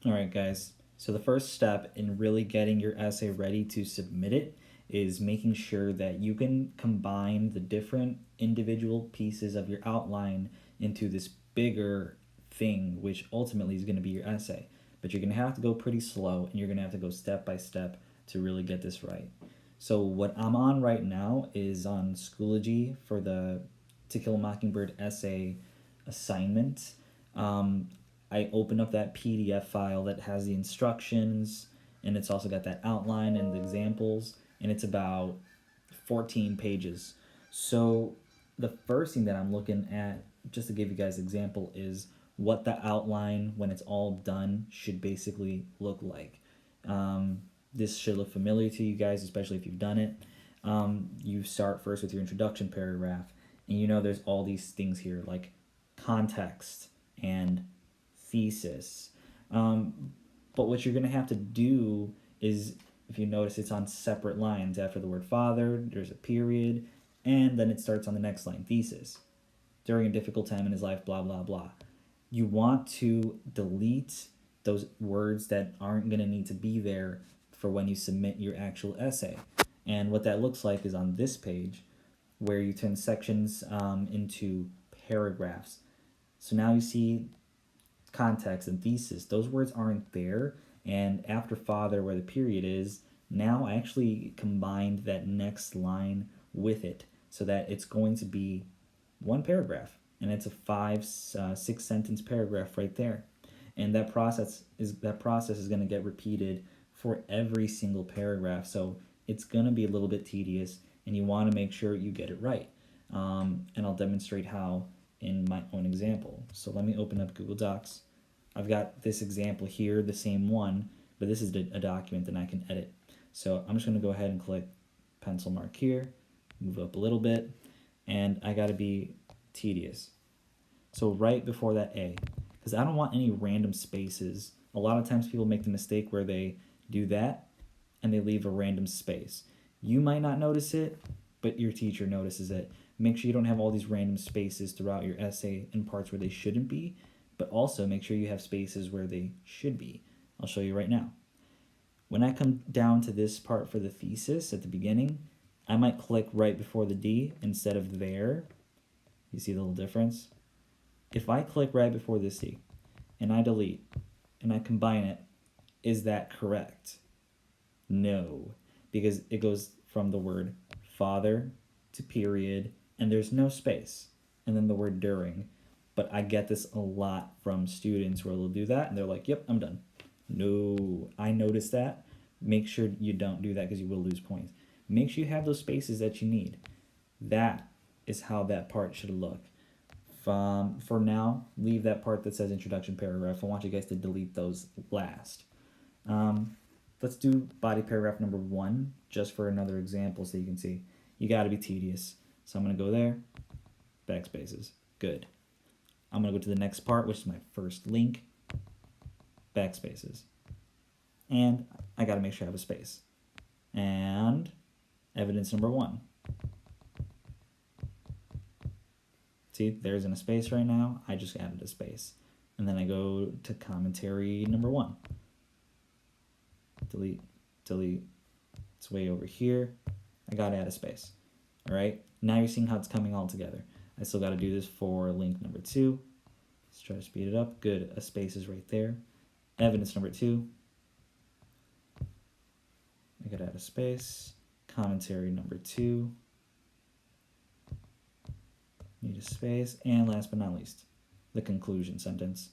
All right, guys. So the first step in really getting your essay ready to submit it is making sure that you can combine the different individual pieces of your outline into this bigger thing, which ultimately is going to be your essay. But you're going to have to go pretty slow and you're going to have to go step by step to really get this right. So what I'm on right now is on Schoology for the To Kill a Mockingbird essay assignment. Um, I open up that PDF file that has the instructions, and it's also got that outline and the examples, and it's about 14 pages. So the first thing that I'm looking at, just to give you guys an example, is what the outline when it's all done should basically look like. This should look familiar to you guys, especially if you've done it. You start first with your introduction paragraph, and you know there's all these things here like context and thesis. But what you're going to have to do is, if you notice, it's on separate lines. After the word father, there's a period, and then it starts on the next line, thesis. During a difficult time in his life, blah, blah, blah. You want to delete those words that aren't going to need to be there for when you submit your actual essay. And what that looks like is on this page, where you turn sections into paragraphs. So now you see context and thesis. Those words aren't there. And after father, where the period is, now I actually combined that next line with it so that it's going to be one paragraph. And it's a six sentence paragraph right there. And that process is going to get repeated for every single paragraph. So it's going to be a little bit tedious, and you want to make sure you get it right. And I'll demonstrate how in my own example. So let me open up Google Docs. I've got this example here, the same one, but this is a document that I can edit. So I'm just going to go ahead and click pencil mark here, move up a little bit, and I got to be tedious. So right before that A, because I don't want any random spaces. A lot of times people make the mistake where they do that and they leave a random space. You might not notice it, but your teacher notices it. Make sure you don't have all these random spaces throughout your essay in parts where they shouldn't be, but also make sure you have spaces where they should be. I'll show you right now. When I come down to this part for the thesis at the beginning, I might click right before the D instead of there. You see the little difference? If I click right before this D and I delete and I combine it, is that correct? No, because it goes from the word father to period, and there's no space, and then the word during. But I get this a lot from students where they'll do that, and they're like, yep, I'm done. No, I noticed that. Make sure you don't do that because you will lose points. Make sure you have those spaces that you need. That is how that part should look. For now, leave that part that says introduction paragraph. I want you guys to delete those last. Let's do body paragraph number 1 just for another example so you can see. You got to be tedious. So I'm going to go there, backspaces. Good. I'm going to go to the next part, which is my first link, backspaces. And I got to make sure I have a space. And evidence number 1. See, there isn't a space right now. I just added a space. And then I go to commentary number 1. Delete, delete. It's way over here. I gotta add a space. All right, now you're seeing how it's coming all together. I still gotta do this for link number 2. Let's try to speed it up. Good, a space is right there. Evidence number 2. I gotta add a space. Commentary number 2. Need a space. And last but not least, the conclusion sentence.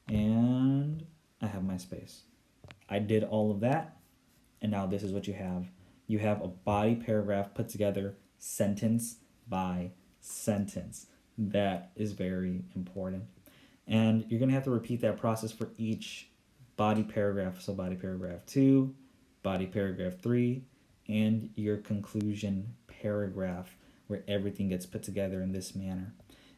And I have my space. I did all of that, and now this is what you have. You have a body paragraph put together sentence by sentence. That is very important. And you're going to have to repeat that process for each body paragraph. So body paragraph 2, body paragraph 3, and your conclusion paragraph where everything gets put together in this manner.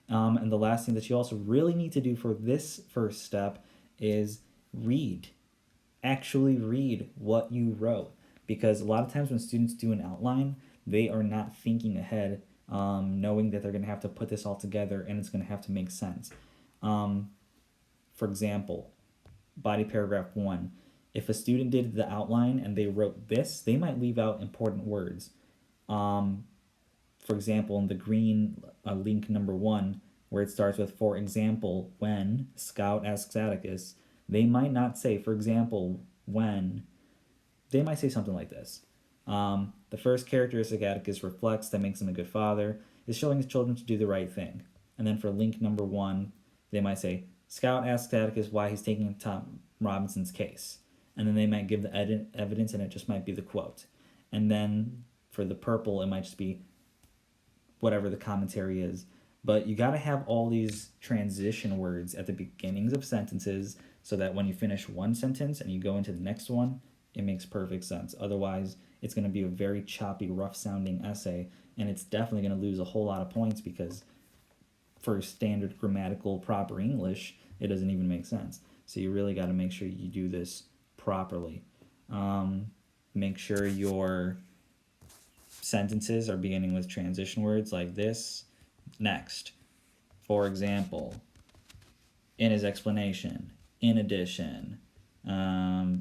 And the last thing that you also really need to do for this first step is read. Actually read what you wrote, because a lot of times when students do an outline, they are not thinking ahead, knowing that they're going to have to put this all together and it's going to have to make sense. For example, body paragraph 1. If a student did the outline and they wrote this, they might leave out important words. Um, for example, in the green link number 1, where it starts with, for example, when Scout asks Atticus, they might not say, for example, when. They might say something like this. The first characteristic Atticus reflects that makes him a good father is showing his children to do the right thing. And then for link number 1, they might say, Scout asks Atticus why he's taking Tom Robinson's case. And then they might give the evidence, and it just might be the quote. And then for the purple, it might just be whatever the commentary is. But you got to have all these transition words at the beginnings of sentences so that when you finish one sentence and you go into the next one, it makes perfect sense. Otherwise, it's going to be a very choppy, rough sounding essay, and it's definitely going to lose a whole lot of points because for standard grammatical proper English, it doesn't even make sense. So you really got to make sure you do this properly. Make sure your sentences are beginning with transition words like this. Next, for example, in his explanation, in addition,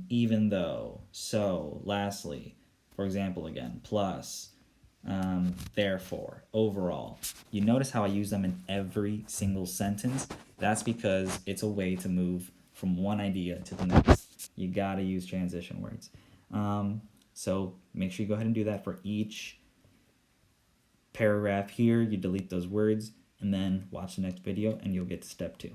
even though, so, lastly, for example again, plus, therefore, overall. You notice how I use them in every single sentence? That's because it's a way to move from one idea to the next. You gotta use transition words. So make sure you go ahead and do that for each paragraph here. You delete those words and then watch the next video and you'll get to step 2.